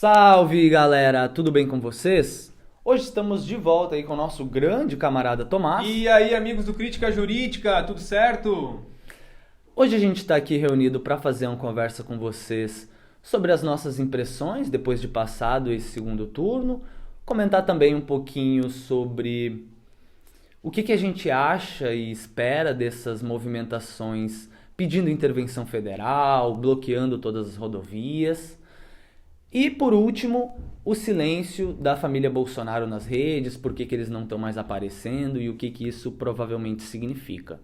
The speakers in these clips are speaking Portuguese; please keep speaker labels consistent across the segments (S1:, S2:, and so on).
S1: Salve galera, tudo bem com vocês? Hoje estamos de volta aí com o nosso grande camarada Tomás.
S2: E aí, amigos do Crítica Jurídica, tudo certo?
S1: Hoje a gente está aqui reunido para fazer uma conversa com vocês sobre as nossas impressões depois de passado esse segundo turno, comentar também um pouquinho sobre o que a gente acha e espera dessas movimentações pedindo intervenção federal, bloqueando todas as rodovias. E por último, o silêncio da família Bolsonaro nas redes, por que eles não estão mais aparecendo e o que isso provavelmente significa,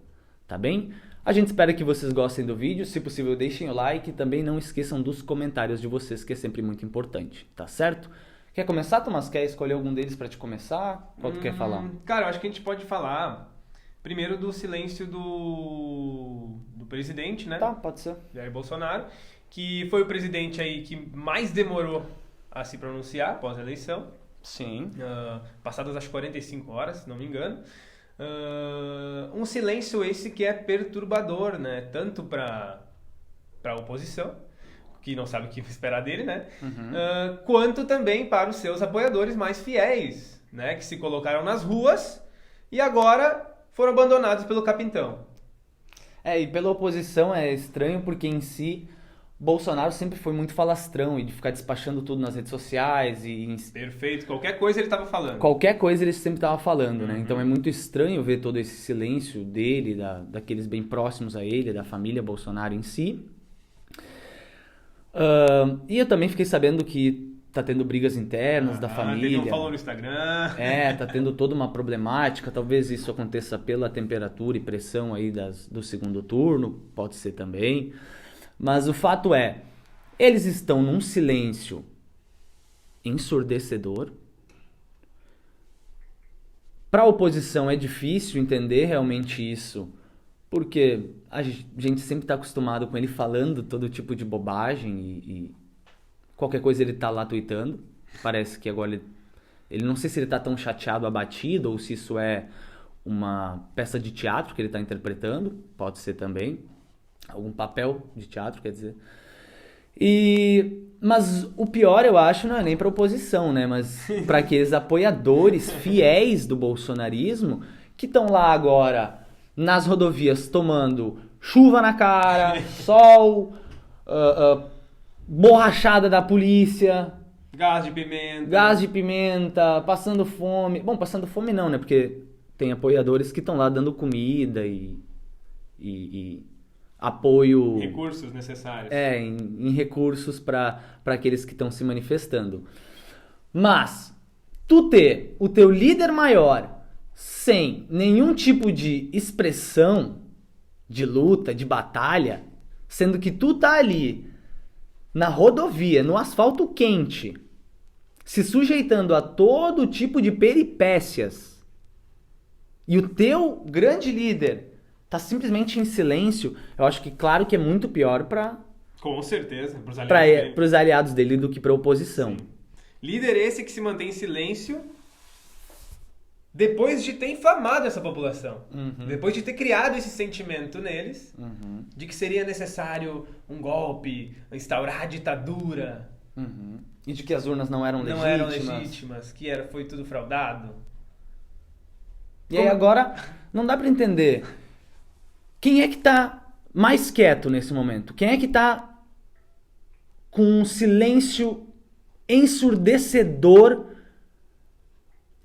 S1: tá bem? A gente espera que vocês gostem do vídeo, se possível deixem o like e também não esqueçam dos comentários de vocês, que é sempre muito importante, tá certo? Quer começar, Tomás? Quer escolher algum deles para te começar? Qual tu quer falar?
S2: Cara, eu acho que a gente pode falar primeiro do silêncio do presidente, né?
S1: Tá, pode ser.
S2: Jair Bolsonaro, que foi o presidente aí que mais demorou a se pronunciar após a eleição.
S1: Sim.
S2: Passadas as 45 horas, se não me engano. Um silêncio esse que é perturbador, né? Tanto para a oposição, que não sabe o que esperar dele, né? Quanto também para os seus apoiadores mais fiéis, né? Que se colocaram nas ruas e agora foram abandonados pelo capitão.
S1: E pela oposição é estranho porque em si Bolsonaro sempre foi muito falastrão e de ficar despachando tudo nas redes sociais
S2: Perfeito, qualquer coisa ele estava falando.
S1: Qualquer coisa ele sempre estava falando, né? Então é muito estranho ver todo esse silêncio dele, daqueles bem próximos a ele, da família Bolsonaro em si. E eu também fiquei sabendo que tá tendo brigas internas da família.
S2: Ele não falou no Instagram.
S1: Tá tendo toda uma problemática. Talvez isso aconteça pela temperatura e pressão aí do segundo turno, pode ser também. Mas o fato é, eles estão num silêncio ensurdecedor. Para a oposição é difícil entender realmente isso, porque a gente sempre está acostumado com ele falando todo tipo de bobagem e qualquer coisa ele tá lá tweetando. Parece que agora ele não sei se ele tá tão chateado, abatido, ou se isso é uma peça de teatro que ele tá interpretando, pode ser também. Algum papel de teatro, quer dizer. Mas o pior, eu acho, não é nem pra oposição, né? Mas para aqueles apoiadores fiéis do bolsonarismo que estão lá agora nas rodovias tomando chuva na cara, sol, borrachada da polícia,
S2: Gás de
S1: pimenta, passando fome. Bom, passando fome não, né? Porque tem apoiadores que estão lá dando comida e apoio...
S2: Recursos necessários.
S1: Em recursos para aqueles que estão se manifestando. Mas, tu ter o teu líder maior sem nenhum tipo de expressão, de luta, de batalha, sendo que tu tá ali na rodovia, no asfalto quente, se sujeitando a todo tipo de peripécias, e o teu grande líder tá simplesmente em silêncio, eu acho que claro que é muito pior
S2: com certeza, pros
S1: aliados dele do que pra oposição.
S2: Sim. Líder esse que se mantém em silêncio depois de ter inflamado essa população. Depois de ter criado esse sentimento neles de que seria necessário um golpe, instaurar a ditadura.
S1: E de que as urnas não eram legítimas.
S2: Que foi tudo fraudado.
S1: E aí agora não dá pra entender quem é que tá mais quieto nesse momento. Quem é que tá com um silêncio ensurdecedor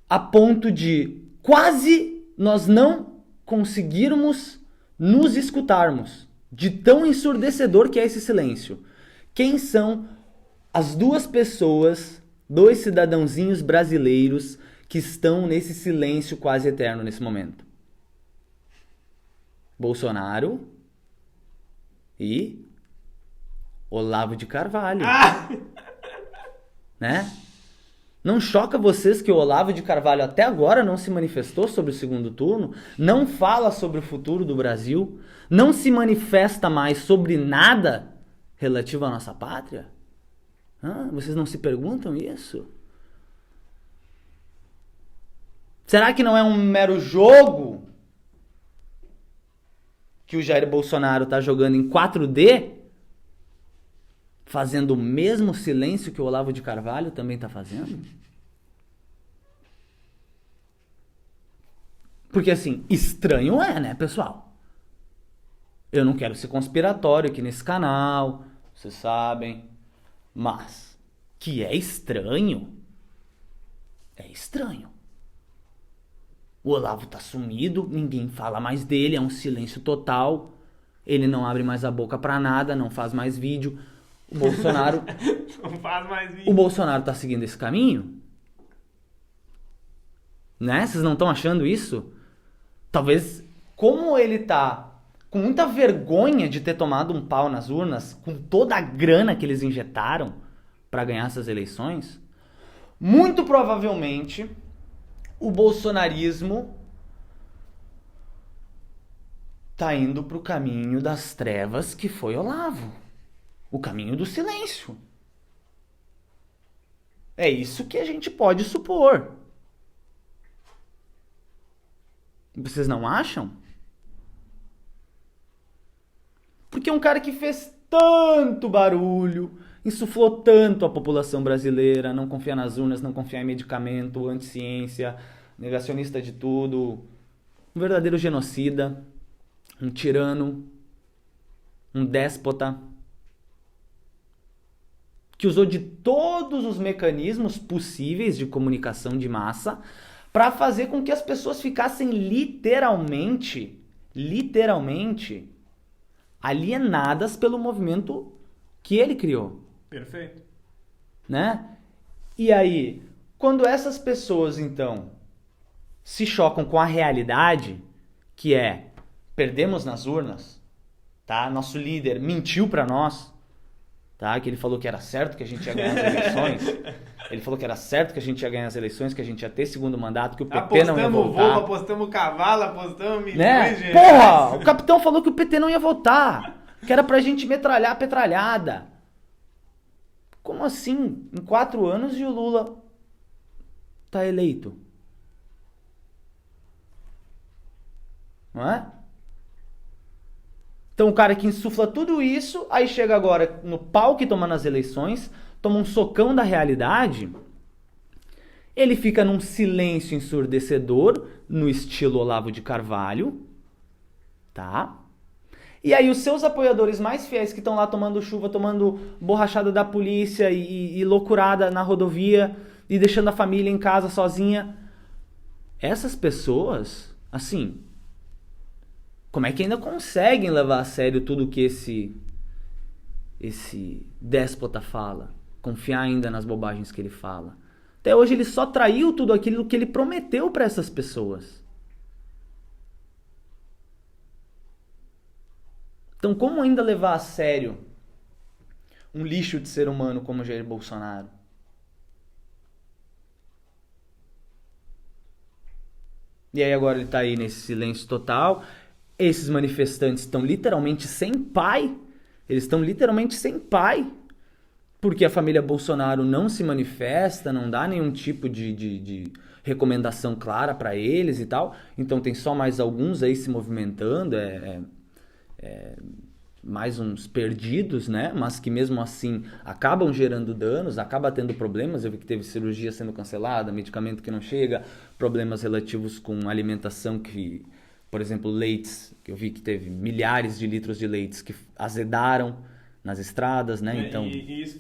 S1: a ponto de quase nós não conseguirmos nos escutarmos, de tão ensurdecedor que é esse silêncio. Quem são as duas pessoas, dois cidadãozinhos brasileiros que estão nesse silêncio quase eterno nesse momento? Bolsonaro e Olavo de Carvalho. Né? Não choca vocês que o Olavo de Carvalho até agora não se manifestou sobre o segundo turno? Não fala sobre o futuro do Brasil? Não se manifesta mais sobre nada relativo à nossa pátria? Vocês não se perguntam isso? Será que não é um mero jogo que o Jair Bolsonaro está jogando em 4D? fazendo o mesmo silêncio que o Olavo de Carvalho também está fazendo? Porque assim, estranho é, né, pessoal? Eu não quero ser conspiratório aqui nesse canal, vocês sabem, mas que é estranho. É estranho. O Olavo tá sumido, ninguém fala mais dele, é um silêncio total. Ele não abre mais a boca pra nada, não faz mais vídeo. O Bolsonaro...
S2: Não faz mais vídeo.
S1: O Bolsonaro tá seguindo esse caminho? Né? Vocês não estão achando isso? Talvez, como ele tá com muita vergonha de ter tomado um pau nas urnas, com toda a grana que eles injetaram pra ganhar essas eleições, muito provavelmente o bolsonarismo tá indo pro caminho das trevas que foi Olavo. O caminho do silêncio. É isso que a gente pode supor. Vocês não acham? Porque um cara que fez tanto barulho, insuflou tanto a população brasileira, não confia nas urnas, não confia em medicamento, anti-ciência, negacionista de tudo, um verdadeiro genocida, um tirano, um déspota, que usou de todos os mecanismos possíveis de comunicação de massa para fazer com que as pessoas ficassem literalmente alienadas pelo movimento que ele criou.
S2: Perfeito.
S1: Né? E aí, quando essas pessoas, então, se chocam com a realidade, que é, perdemos nas urnas, tá? Nosso líder mentiu para nós, tá? Que ele falou que era certo que a gente ia ganhar as eleições. Ele falou que era certo que a gente ia ganhar as eleições, que a gente ia ter segundo mandato, que o PT não ia voltar.
S2: Apostamos voo, apostamos cavalo, apostamos milhões
S1: né?
S2: de reais.
S1: Porra! O capitão falou que o PT não ia votar. Que era pra gente metralhar a petralhada. Como assim? Em 4 anos e o Lula tá eleito? Não é? Então o cara que insufla tudo isso, aí chega agora no pau que toma nas eleições, toma um socão da realidade, ele fica num silêncio ensurdecedor, no estilo Olavo de Carvalho, tá? E aí os seus apoiadores mais fiéis que estão lá tomando chuva, tomando borrachada da polícia e loucurada na rodovia e deixando a família em casa sozinha, essas pessoas, assim, como é que ainda conseguem levar a sério tudo que esse déspota fala? Confiar ainda nas bobagens que ele fala? Até hoje ele só traiu tudo aquilo que ele prometeu para essas pessoas. Então, como ainda levar a sério um lixo de ser humano como Jair Bolsonaro? E aí agora ele tá aí nesse silêncio total. Esses manifestantes estão literalmente sem pai. Eles estão literalmente sem pai. Porque a família Bolsonaro não se manifesta, não dá nenhum tipo de recomendação clara para eles e tal. Então tem só mais alguns aí se movimentando. Mais uns perdidos, né? Mas que mesmo assim acabam gerando danos, acaba tendo problemas. Eu vi que teve cirurgia sendo cancelada, medicamento que não chega, problemas relativos com alimentação que, por exemplo, leites, que eu vi que teve milhares de litros de leites que azedaram nas estradas, né? Então...
S2: E isso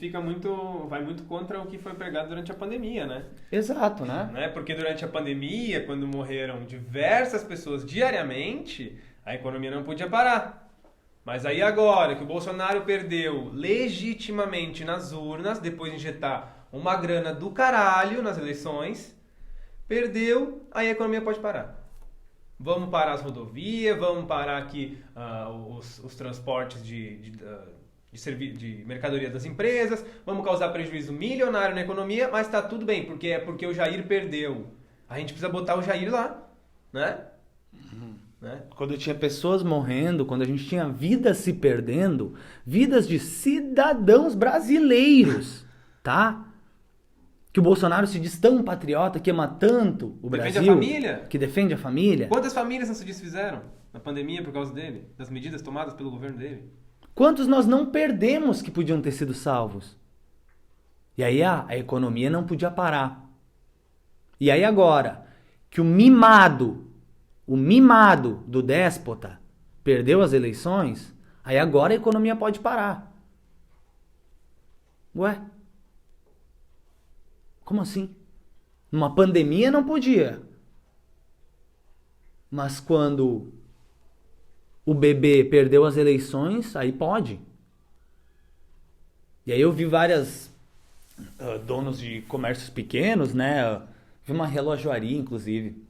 S2: vai muito contra o que foi pregado durante a pandemia, né?
S1: Exato, né?
S2: Porque durante a pandemia, quando morreram diversas pessoas diariamente, a economia não podia parar. Mas aí agora que o Bolsonaro perdeu legitimamente nas urnas, depois de injetar uma grana do caralho nas eleições, perdeu, aí a economia pode parar. Vamos parar as rodovias, vamos parar aqui os transportes de mercadoria das empresas, vamos causar prejuízo milionário na economia, mas tá tudo bem, porque o Jair perdeu. A gente precisa botar o Jair lá, né? Né?
S1: Quando tinha pessoas morrendo, quando a gente tinha vidas se perdendo, vidas de cidadãos brasileiros, tá? Que o Bolsonaro se diz tão patriota, que ama tanto o Brasil.
S2: Defende a família.
S1: Que defende a família.
S2: Quantas famílias não se desfizeram na pandemia por causa dele? Das medidas tomadas pelo governo dele?
S1: Quantos nós não perdemos que podiam ter sido salvos? E aí a economia não podia parar. E aí agora que o mimado do déspota perdeu as eleições, aí agora a economia pode parar. Ué? Como assim? Numa pandemia não podia. Mas quando o bebê perdeu as eleições, aí pode. E aí eu vi várias donos de comércios pequenos, né? Vi uma relojoaria, inclusive,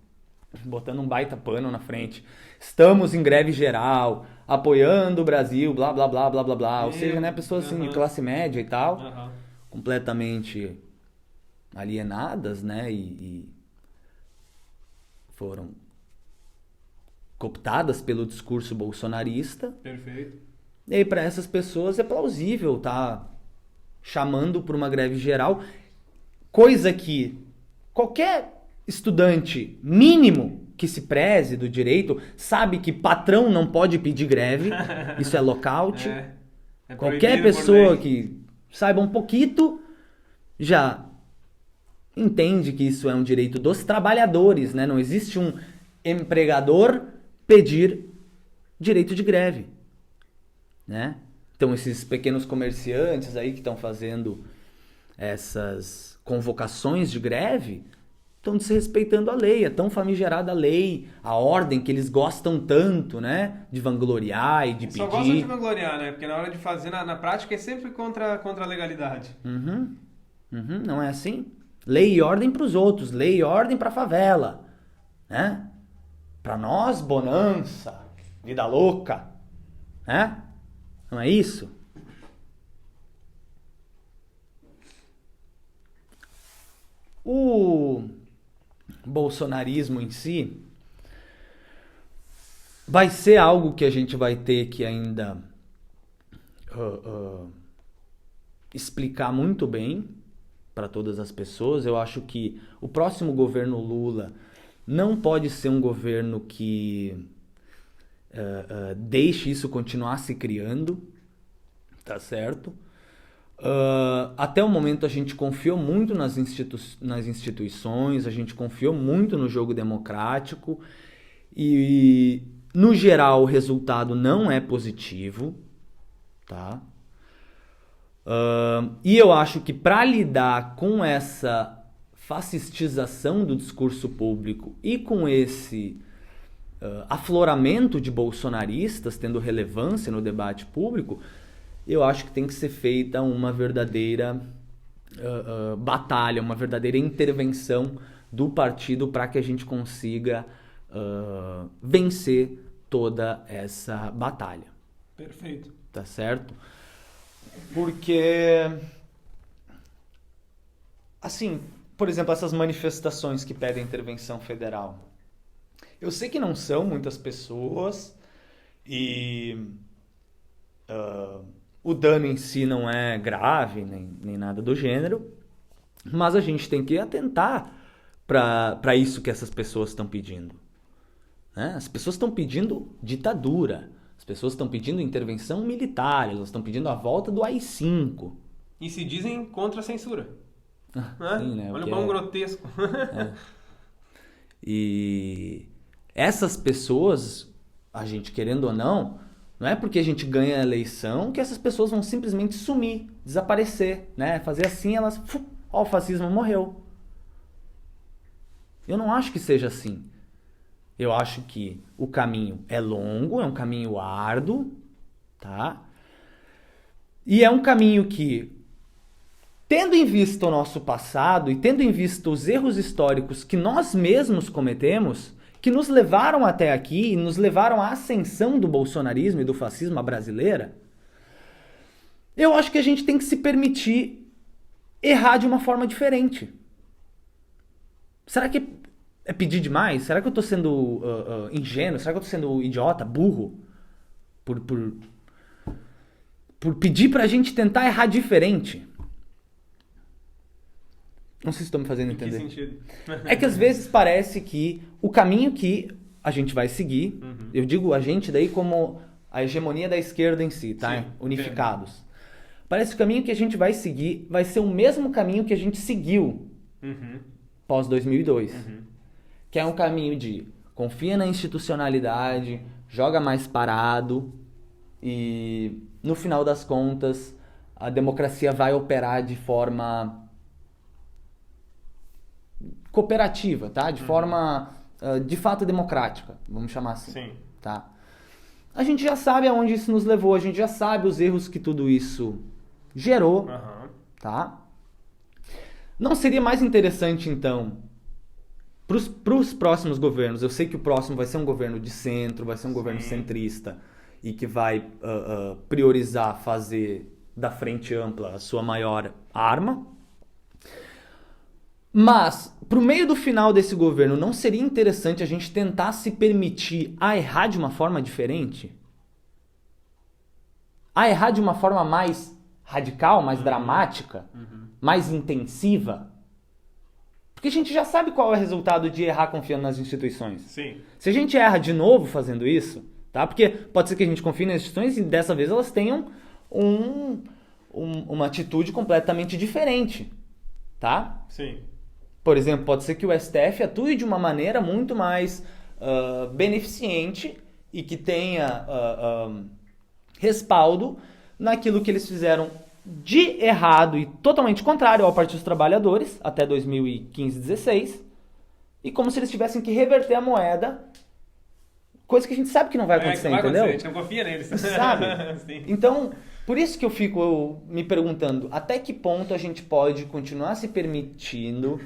S1: botando um baita pano na frente. Estamos em greve geral, apoiando o Brasil, blá, blá, blá, blá, blá, blá. Ou seja, né? Pessoas assim, de classe média e tal, completamente alienadas, né? E foram cooptadas pelo discurso bolsonarista.
S2: Perfeito.
S1: E aí, para essas pessoas é plausível tá chamando por uma greve geral, coisa que qualquer estudante mínimo que se preze do direito sabe que patrão não pode pedir greve, isso é lockout. Qualquer pessoa que saiba um pouquinho já entende que isso é um direito dos trabalhadores, né? Não existe um empregador pedir direito de greve, né? Então esses pequenos comerciantes aí que estão fazendo essas convocações de greve estão desrespeitando a lei, a tão famigerada lei, a ordem que eles gostam tanto, né? De vangloriar e de pedir.
S2: Só gostam de vangloriar, né? Porque na hora de fazer, na prática, é sempre contra a legalidade.
S1: Não é assim? Lei e ordem para os outros, lei e ordem para a favela, né? Para nós, bonança, vida louca, né? Não é isso? O bolsonarismo em si vai ser algo que a gente vai ter que ainda explicar muito bem para todas as pessoas. Eu acho que o próximo governo Lula não pode ser um governo que deixe isso continuar se criando, tá certo? Até o momento a gente confiou muito nas instituições, a gente confiou muito no jogo democrático e, no geral, o resultado não é positivo, tá? E eu acho que para lidar com essa fascistização do discurso público e com esse afloramento de bolsonaristas tendo relevância no debate público, eu acho que tem que ser feita uma verdadeira batalha, uma verdadeira intervenção do partido para que a gente consiga vencer toda essa batalha.
S2: Perfeito.
S1: Tá certo? Porque, assim, por exemplo, essas manifestações que pedem intervenção federal, eu sei que não são muitas pessoas e o dano em si não é grave, nem nada do gênero, mas a gente tem que atentar para isso que essas pessoas estão pedindo, né? As pessoas estão pedindo ditadura, as pessoas estão pedindo intervenção militar, elas estão pedindo a volta do AI-5.
S2: E se dizem contra a censura.
S1: Sim, né?
S2: Olha o quão grotesco.
S1: E essas pessoas, a gente querendo ou não é porque a gente ganha a eleição que essas pessoas vão simplesmente sumir, desaparecer, né? Fazer assim, elas... o fascismo morreu. Eu não acho que seja assim. Eu acho que o caminho é longo, é um caminho árduo, tá? E é um caminho que, tendo em vista o nosso passado e tendo em vista os erros históricos que nós mesmos cometemos, que nos levaram até aqui e nos levaram à ascensão do bolsonarismo e do fascismo brasileira, eu acho que a gente tem que se permitir errar de uma forma diferente. Será que é pedir demais? Será que eu tô sendo ingênuo? Será que eu tô sendo idiota, burro? Por pedir pra gente tentar errar diferente? Não sei se estou me fazendo entender.
S2: Em que sentido?
S1: É que às vezes parece que o caminho que a gente vai seguir, eu digo a gente daí como a hegemonia da esquerda em si, tá?
S2: Sim,
S1: Unificados. Parece que o caminho que a gente vai seguir vai ser o mesmo caminho que a gente seguiu pós 2002. Que é um caminho de confia na institucionalidade, joga mais parado e, no final das contas, a democracia vai operar de forma cooperativa, tá? De forma, de fato, democrática, vamos chamar assim.
S2: Sim.
S1: Tá? A gente já sabe aonde isso nos levou, a gente já sabe os erros que tudo isso gerou, tá? Não seria mais interessante, então, para os próximos governos, eu sei que o próximo vai ser um governo de centro, vai ser um governo centrista e que vai priorizar fazer da frente ampla a sua maior arma. Mas, pro meio do final desse governo, não seria interessante a gente tentar se permitir a errar de uma forma diferente? A errar de uma forma mais radical, mais dramática, mais intensiva? Porque a gente já sabe qual é o resultado de errar confiando nas instituições.
S2: Sim.
S1: Se a gente erra de novo fazendo isso, tá? Porque pode ser que a gente confie nas instituições e dessa vez elas tenham uma atitude completamente diferente, tá?
S2: Sim.
S1: Por exemplo, pode ser que o STF atue de uma maneira muito mais beneficente e que tenha respaldo naquilo que eles fizeram de errado e totalmente contrário ao Partido dos Trabalhadores até 2015-16, e como se eles tivessem que reverter a moeda, coisa que a gente sabe que não vai acontecer, entendeu?
S2: A gente não confia neles.
S1: Sabe?
S2: Sim.
S1: Então, por isso que eu fico me perguntando até que ponto a gente pode continuar se permitindo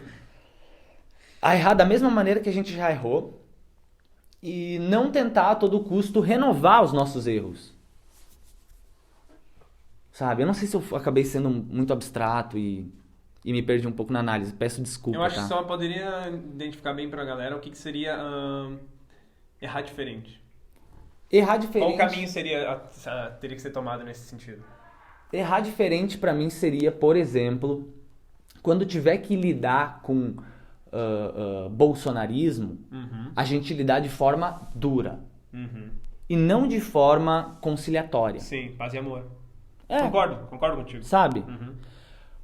S1: a errar da mesma maneira que a gente já errou e não tentar a todo custo renovar os nossos erros. Sabe? Eu não sei se eu acabei sendo muito abstrato e me perdi um pouco na análise. Peço desculpa,
S2: Eu acho
S1: tá?
S2: que só poderia identificar bem pra galera o que seria errar diferente.
S1: Errar diferente.
S2: Qual caminho teria que ser tomado nesse sentido?
S1: Errar diferente pra mim seria, por exemplo, quando tiver que lidar com bolsonarismo, a gente lidar de forma dura e não de forma conciliatória.
S2: Sim, paz e amor.
S1: É.
S2: Concordo contigo.
S1: Sabe?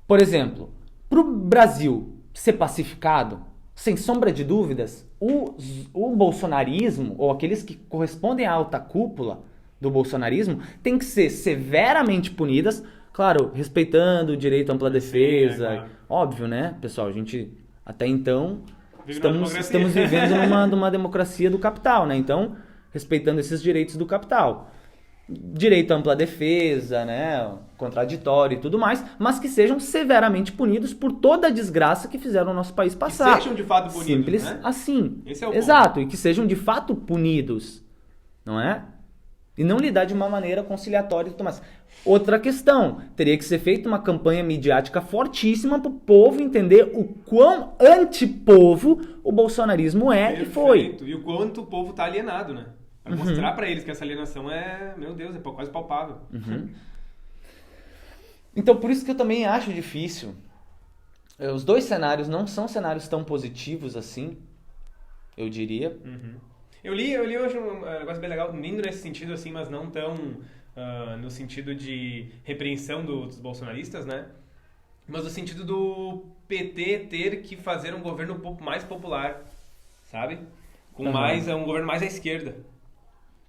S1: Por exemplo, pro Brasil ser pacificado, sem sombra de dúvidas, o bolsonarismo, ou aqueles que correspondem à alta cúpula do bolsonarismo, tem que ser severamente punidas, claro, respeitando o direito à ampla defesa.
S2: Sim, claro.
S1: Óbvio, né, pessoal? A gente, até então,
S2: Vive na democracia.
S1: estamos vivendo numa democracia do capital, né? Então, respeitando esses direitos do capital. Direito à ampla defesa, né, contraditório e tudo mais, mas que sejam severamente punidos por toda a desgraça que fizeram o nosso país passar.
S2: Que sejam de fato punidos,
S1: Simples
S2: né?
S1: assim.
S2: Esse é o
S1: Exato,
S2: ponto.
S1: e que sejam de fato punidos, não é? E não lidar de uma maneira conciliatória e tudo mais. Outra questão, teria que ser feita uma campanha midiática fortíssima para o povo entender o quão antipovo o bolsonarismo é e foi.
S2: Perfeito. E o quanto o povo tá alienado, né? Pra mostrar pra eles que essa alienação é, meu Deus, é quase palpável.
S1: Então, por isso que eu também acho difícil. Os dois cenários não são cenários tão positivos assim, eu diria.
S2: Eu li hoje um negócio bem legal, indo nesse sentido assim, mas não tão no sentido de repreensão dos bolsonaristas, né? Mas no sentido do PT ter que fazer um governo mais popular, sabe? Com um governo mais à esquerda.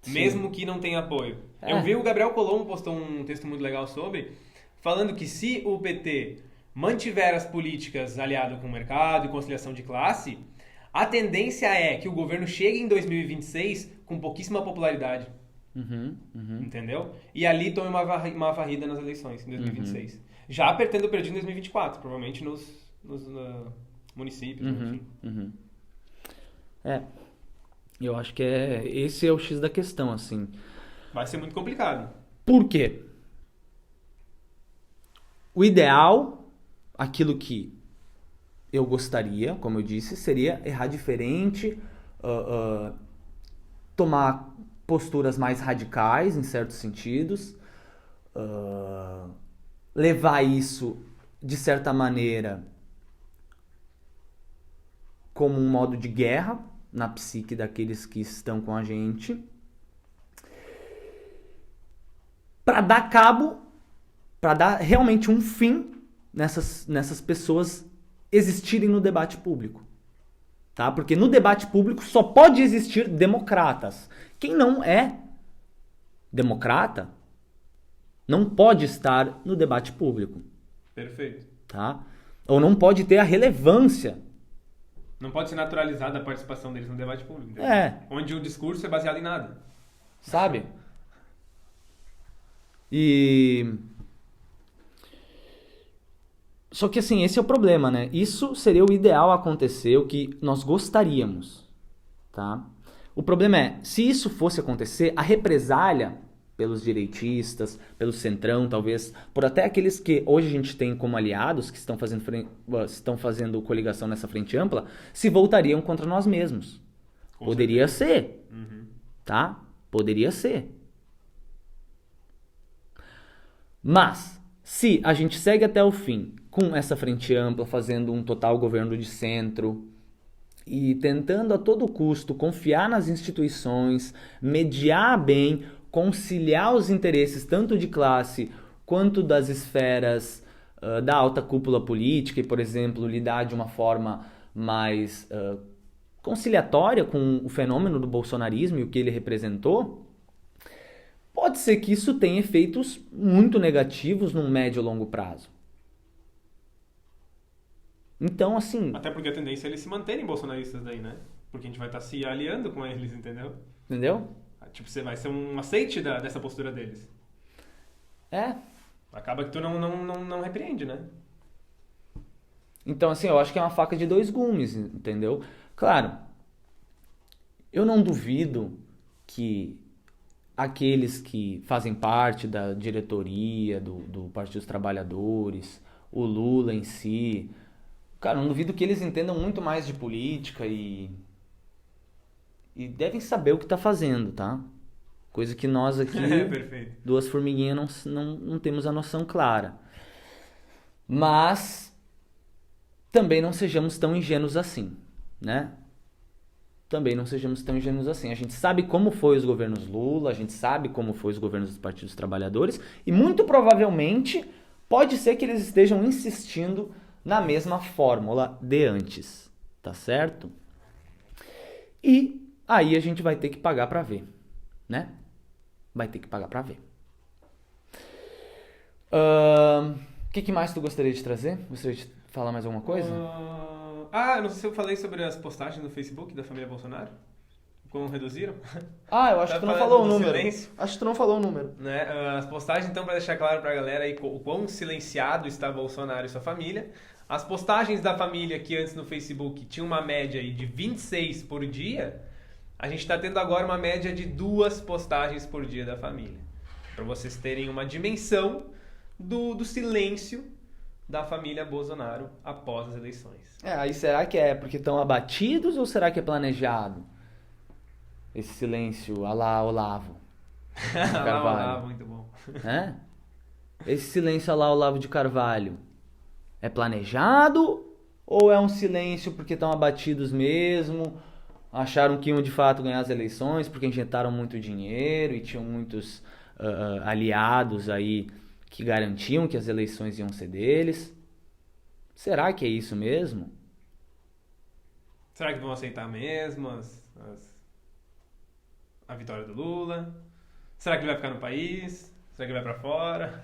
S1: Sim.
S2: Mesmo que não tenha apoio.
S1: É.
S2: Eu vi o Gabriel Colombo postou um texto muito legal sobre, falando que se o PT mantiver as políticas aliado com o mercado e conciliação de classe, a tendência é que o governo chegue em 2026 com pouquíssima popularidade. Entendeu? E ali tome uma varrida nas eleições em 2026. Já apertando o perdido em 2024, provavelmente nos municípios. Enfim.
S1: Eu acho que esse é o X da questão, assim.
S2: Vai ser muito complicado.
S1: Por quê? O ideal, aquilo que eu gostaria, como eu disse, seria errar diferente, tomar posturas mais radicais, em certos sentidos, levar isso, de certa maneira, como um modo de guerra na psique daqueles que estão com a gente. para dar realmente um fim nessas pessoas existirem no debate público. Tá? Porque no debate público só pode existir democratas. Quem não é democrata não pode estar no debate público.
S2: Perfeito.
S1: Tá? Ou não pode ter a relevância.
S2: Não pode ser naturalizada a participação deles no debate público. Entendeu? Onde o discurso é baseado em nada.
S1: Sabe? E... Só que assim, esse é o problema, né? Isso seria o ideal acontecer, o que nós gostaríamos, tá? O problema é, se isso fosse acontecer, a represália pelos direitistas, pelo centrão, talvez, por até aqueles que hoje a gente tem como aliados, que estão fazendo coligação nessa frente ampla, se voltariam contra nós mesmos. Poderia ser, tá? Poderia ser. Mas, se a gente segue até o fim com essa frente ampla, fazendo um total governo de centro e tentando a todo custo confiar nas instituições, mediar bem, conciliar os interesses tanto de classe quanto das esferas da alta cúpula política e, por exemplo, lidar de uma forma mais conciliatória com o fenômeno do bolsonarismo e o que ele representou, pode ser que isso tenha efeitos muito negativos num médio e longo prazo. Então, assim...
S2: Até porque a tendência é eles se manterem bolsonaristas daí, né? Porque a gente vai estar se aliando com eles, entendeu?
S1: Entendeu?
S2: Tipo, você vai ser um aceite dessa postura deles.
S1: É.
S2: Acaba que tu não repreende, né?
S1: Então, assim, eu acho que é uma faca de dois gumes, entendeu? Claro, eu não duvido que aqueles que fazem parte da diretoria do Partido dos Trabalhadores, o Lula em si, cara, não duvido que eles entendam muito mais de política e devem saber o que tá fazendo, tá? Coisa que nós aqui, duas formiguinhas, não temos a noção clara. Mas também não sejamos tão ingênuos assim, né? Também não sejamos tão ingênuos assim. A gente sabe como foi os governos Lula, a gente sabe como foi os governos dos partidos trabalhadores e muito provavelmente pode ser que eles estejam insistindo na mesma fórmula de antes, tá certo? E aí a gente vai ter que pagar pra ver, né? Vai ter que pagar pra ver. O que mais tu gostaria de trazer? Gostaria de falar mais alguma coisa?
S2: Eu não sei se eu falei sobre as postagens no Facebook da família Bolsonaro. Como reduziram?
S1: Eu acho que tu não falou o número.
S2: Silêncio.
S1: Acho que tu não falou o número.
S2: Né? As postagens, então, para deixar claro pra galera aí o quão silenciado está Bolsonaro e sua família. As postagens da família, que antes no Facebook tinha uma média aí de 26 por dia, a gente está tendo agora uma média de 2 postagens por dia da família. Para vocês terem uma dimensão do silêncio da família Bolsonaro após as eleições.
S1: Aí será que é porque estão abatidos ou será que é planejado? Esse silêncio a lá Olavo de Carvalho.
S2: Olavo, muito bom.
S1: Esse silêncio a lá Olavo de Carvalho é planejado ou é um silêncio porque estão abatidos mesmo, acharam que iam de fato ganhar as eleições porque injetaram muito dinheiro e tinham muitos aliados aí que garantiam que as eleições iam ser deles? Será que é isso mesmo?
S2: Será que vão aceitar mesmo a vitória do Lula? Será que ele vai ficar no país? Será que ele vai pra fora?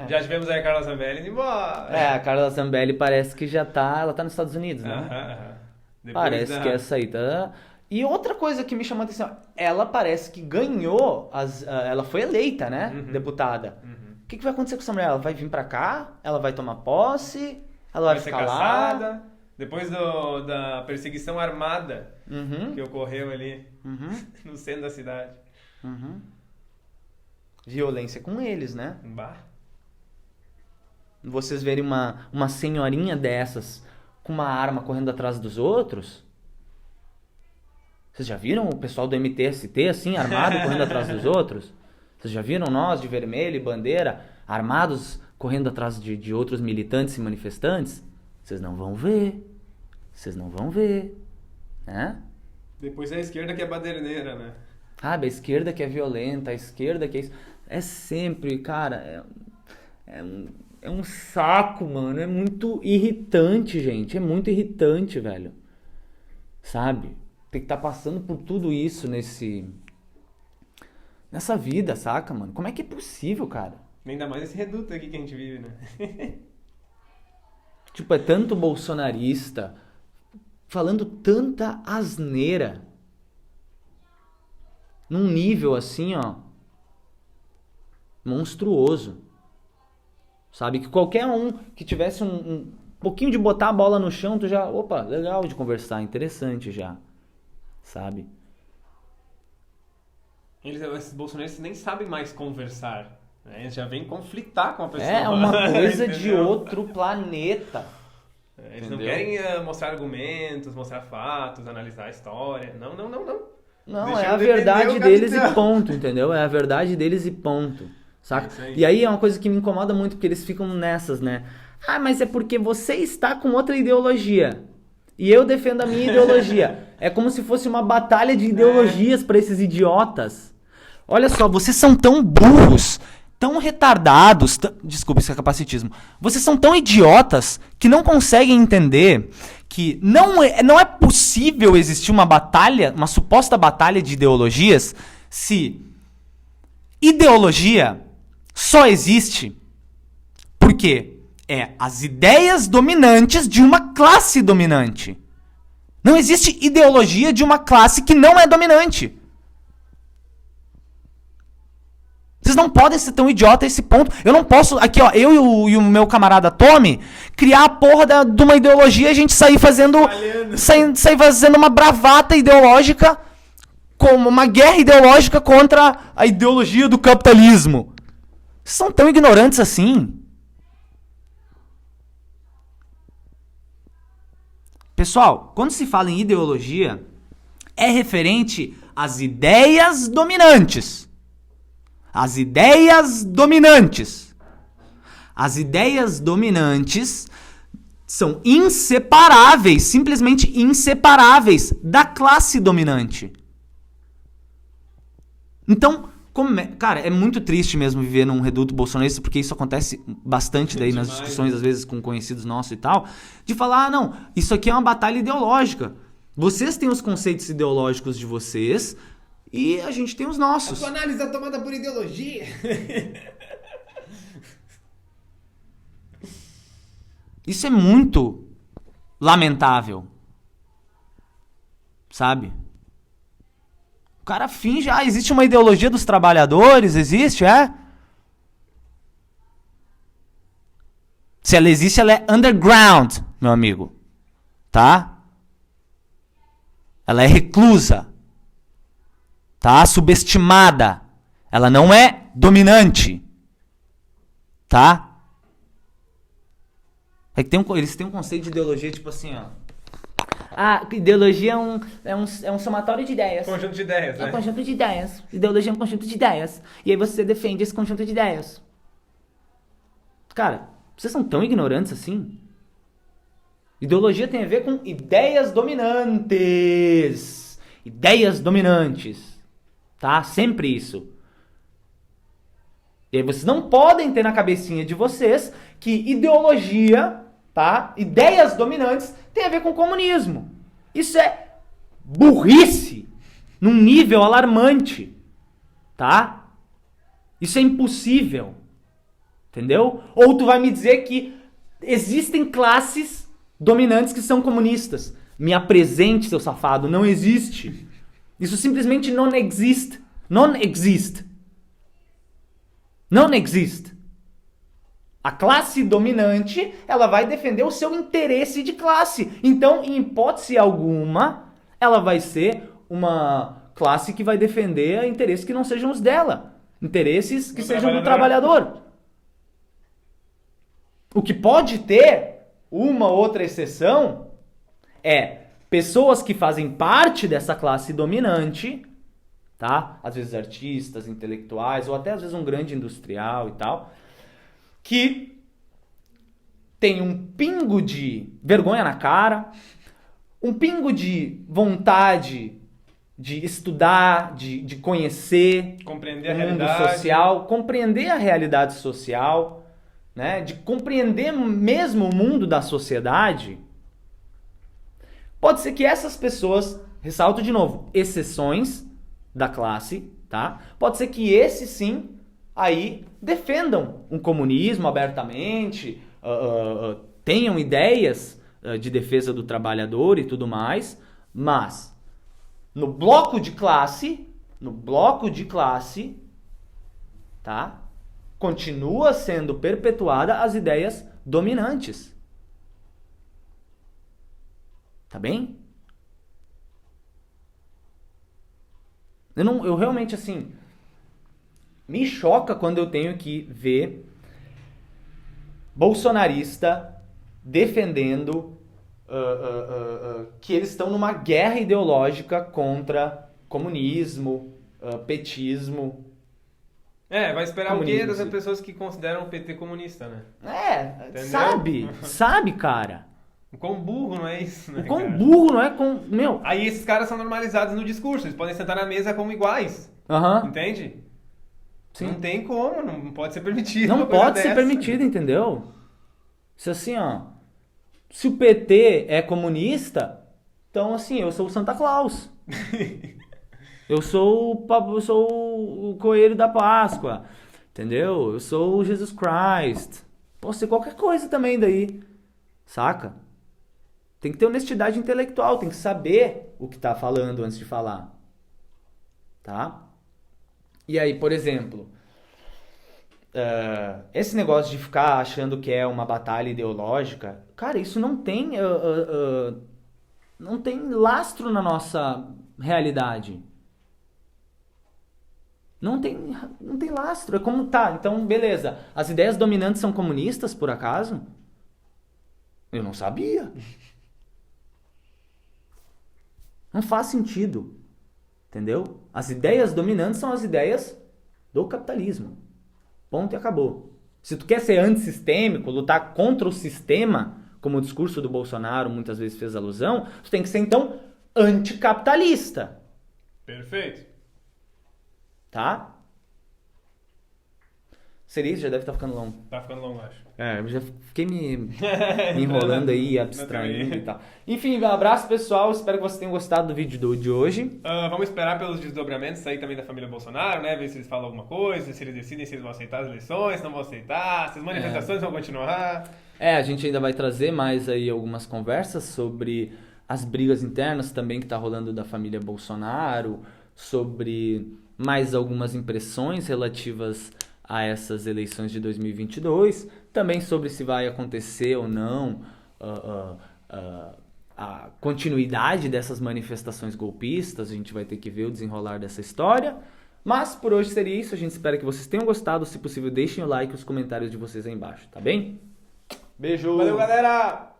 S2: Já tivemos aí a Carla Zambelli indo embora.
S1: A Carla Zambelli parece que ela tá nos Estados Unidos, né? Parece que essa aí tá... E outra coisa que me chamou a atenção, ela parece que ganhou, ela foi eleita, né? Deputada. O que vai acontecer com essa mulher? Ela vai vir pra cá? Ela vai tomar posse? Ela vai ficar
S2: ser
S1: lá?
S2: caçada? Depois da perseguição armada que ocorreu ali no centro da cidade.
S1: Violência com eles, né?
S2: Bah.
S1: Vocês verem uma senhorinha dessas com uma arma correndo atrás dos outros? Vocês já viram o pessoal do MTST assim, armado, correndo atrás dos outros? Vocês já viram nós de vermelho e bandeira, armados, correndo atrás de outros militantes e manifestantes? Vocês não vão ver. Vocês não vão ver. Né?
S2: Depois é a esquerda que é baderneira, né?
S1: A esquerda que é violenta, a esquerda que é isso. É sempre, cara, é um saco, mano. É muito irritante, gente. É muito irritante, velho. Sabe? Tem que estar passando por tudo isso nessa vida, saca, mano? Como é que é possível, cara?
S2: Ainda mais esse reduto aqui que a gente vive, né?
S1: Tipo, é tanto bolsonarista falando tanta asneira num nível assim, ó, monstruoso. Sabe? Que qualquer um que tivesse um pouquinho de botar a bola no chão, tu já, opa, legal de conversar, interessante já. Sabe?
S2: Esses bolsonaristas nem sabem mais conversar. Né? Eles já vêm conflitar com a pessoa.
S1: É uma coisa de outro planeta.
S2: Eles não
S1: entendeu?
S2: querem mostrar argumentos, mostrar fatos, analisar a história. Não.
S1: Não,
S2: Deixa
S1: é
S2: eu
S1: a
S2: defender
S1: verdade
S2: o
S1: deles
S2: capitão.
S1: e ponto, entendeu? É a verdade deles e ponto, saca?
S2: É isso aí.
S1: E aí é uma coisa que me incomoda muito, porque eles ficam nessas, né? Ah, mas é porque você está com outra ideologia. E eu defendo a minha ideologia. É como se fosse uma batalha de ideologias pra esses idiotas. Olha só, vocês são tão burros, tão retardados, desculpa, isso é capacitismo. Vocês são tão idiotas que não conseguem entender que não é possível existir uma batalha, uma suposta batalha de ideologias, se ideologia só existe porque é as ideias dominantes de uma classe dominante. Não existe ideologia de uma classe que não é dominante. Vocês não podem ser tão idiota a esse ponto. Eu não posso, aqui ó, eu e o meu camarada Tommy, criar a porra de uma ideologia e a gente sair fazendo sair fazendo uma bravata ideológica, como uma guerra ideológica contra a ideologia do capitalismo. Vocês são tão ignorantes assim. Pessoal, quando se fala em ideologia, é referente às ideias dominantes. As ideias dominantes. As ideias dominantes são inseparáveis, simplesmente inseparáveis da classe dominante. Então, cara, é muito triste mesmo viver num reduto bolsonarista, porque isso acontece bastante daí nas discussões, às vezes, com conhecidos nossos e tal, de falar, ah, não, isso aqui é uma batalha ideológica. Vocês têm os conceitos ideológicos de vocês e a gente tem os nossos.
S2: A sua análise é tomada por ideologia.
S1: Isso é muito lamentável. Sabe? O cara finge, existe uma ideologia dos trabalhadores, existe, é? Se ela existe, ela é underground, meu amigo. Tá? Ela é reclusa. Tá? Subestimada. Ela não é dominante. Tá? É que eles têm um conceito de ideologia tipo assim, ó. Ideologia é um somatório de ideias.
S2: Conjunto de ideias, né?
S1: É um conjunto de ideias. Ideologia é um conjunto de ideias. E aí você defende esse conjunto de ideias. Cara, vocês são tão ignorantes assim? Ideologia tem a ver com ideias dominantes. Ideias dominantes. Tá? Sempre isso. E aí vocês não podem ter na cabecinha de vocês que ideologia, tá? Ideias dominantes tem a ver com comunismo. Isso é burrice num nível alarmante, tá? Isso é impossível. Entendeu? Ou tu vai me dizer que existem classes dominantes que são comunistas. Me apresente, seu safado, não existe. Isso simplesmente não existe. Não existe. Não existe. A classe dominante, ela vai defender o seu interesse de classe. Então, em hipótese alguma, ela vai ser uma classe que vai defender interesses que não sejam os dela. Interesses que sejam do trabalhador. O que pode ter uma outra exceção é pessoas que fazem parte dessa classe dominante, tá? Às vezes artistas, intelectuais, ou até às vezes um grande industrial e tal, que tem um pingo de vergonha na cara, um pingo de vontade de estudar, de conhecer
S2: Compreender a
S1: o mundo
S2: realidade.
S1: social, compreender a realidade social, né? De compreender mesmo o mundo da sociedade, pode ser que essas pessoas, ressalto de novo, exceções da classe, tá? Pode ser que esses sim aí defendam um comunismo abertamente, tenham ideias de defesa do trabalhador e tudo mais, mas no bloco de classe, tá? Continua sendo perpetuada as ideias dominantes. Tá bem? Eu realmente, assim, me choca quando eu tenho que ver bolsonarista defendendo que eles estão numa guerra ideológica contra comunismo, petismo.
S2: Vai esperar o quê
S1: Comunismo,
S2: dessas
S1: sim.
S2: pessoas que consideram o PT comunista, né? Entendeu?
S1: Sabe, cara.
S2: O quão burro não é isso, né,
S1: O quão
S2: cara?
S1: burro, não é? Meu.
S2: Aí esses caras são normalizados no discurso, eles podem sentar na mesa como iguais,
S1: Aham.
S2: entende?
S1: Sim.
S2: Não tem como, não pode ser permitido.
S1: Não
S2: uma coisa
S1: pode ser
S2: dessa.
S1: permitido, entendeu? Se assim, ó. Se o PT é comunista, então assim, eu sou o Santa Claus. Eu sou o coelho da Páscoa. Entendeu? Eu sou o Jesus Christ. Posso ser qualquer coisa também daí. Saca? Tem que ter honestidade intelectual, tem que saber o que tá falando antes de falar. Tá? E aí, por exemplo, esse negócio de ficar achando que é uma batalha ideológica, cara, isso não tem não tem lastro na nossa realidade. Não tem lastro. É como tá, então beleza. As ideias dominantes são comunistas, por acaso? Eu não sabia. Não faz sentido. Entendeu? As ideias dominantes são as ideias do capitalismo. Ponto e acabou. Se tu quer ser antissistêmico, lutar contra o sistema, como o discurso do Bolsonaro muitas vezes fez alusão, tu tem que ser então anticapitalista.
S2: Perfeito.
S1: Tá? Seria isso? Já deve estar ficando longo.
S2: Tá ficando longo, acho.
S1: Eu já fiquei me enrolando aí, abstraindo e tal. Enfim, um abraço pessoal, espero que vocês tenham gostado do vídeo de hoje.
S2: Vamos esperar pelos desdobramentos aí também da família Bolsonaro, né? Ver se eles falam alguma coisa, se eles decidem se eles vão aceitar as eleições, se não vão aceitar, se as manifestações vão continuar.
S1: A gente ainda vai trazer mais aí algumas conversas sobre as brigas internas também que tá rolando da família Bolsonaro, sobre mais algumas impressões relativas a essas eleições de 2022, também sobre se vai acontecer ou não a continuidade dessas manifestações golpistas, a gente vai ter que ver o desenrolar dessa história. Mas por hoje seria isso, a gente espera que vocês tenham gostado, se possível deixem o like e os comentários de vocês aí embaixo, tá bem? Beijo!
S2: Valeu, galera!